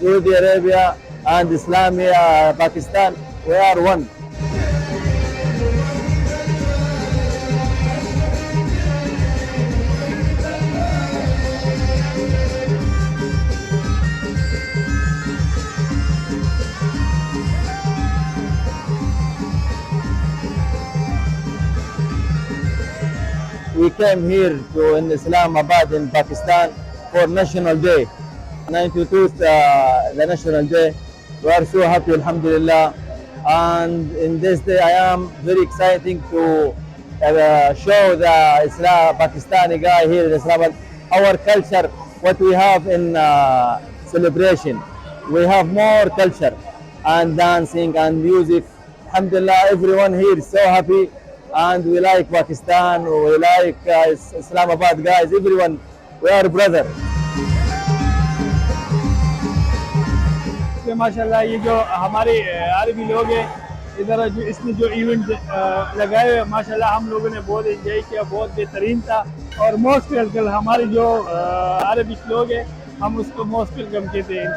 Saudi Arabia and Islamia, Pakistan, we are one. We came here to in Islamabad in Pakistan for National Day. 92th, the National Day. We are so happy, Alhamdulillah. And in this day, I am very exciting to show the Pakistani guy here in Islamabad our culture, what we have in celebration. We have more culture and dancing and music. Alhamdulillah, everyone here is so happy, and we like Pakistan. We like Islamabad guys. Everyone, we are brother. माशाल्लाह ये जो हमारे अरबी लोग हैं इधर जो इसने जो इवेंट लगाए हुए माशाल्लाह हम लोगों ने बहुत एंजॉय किया, बहुत बेहतरीन था। और मोस्ट वेलकम हमारे जो अरबिक लोग हैं हम उसको मोस्ट वेलकम कहते हैं।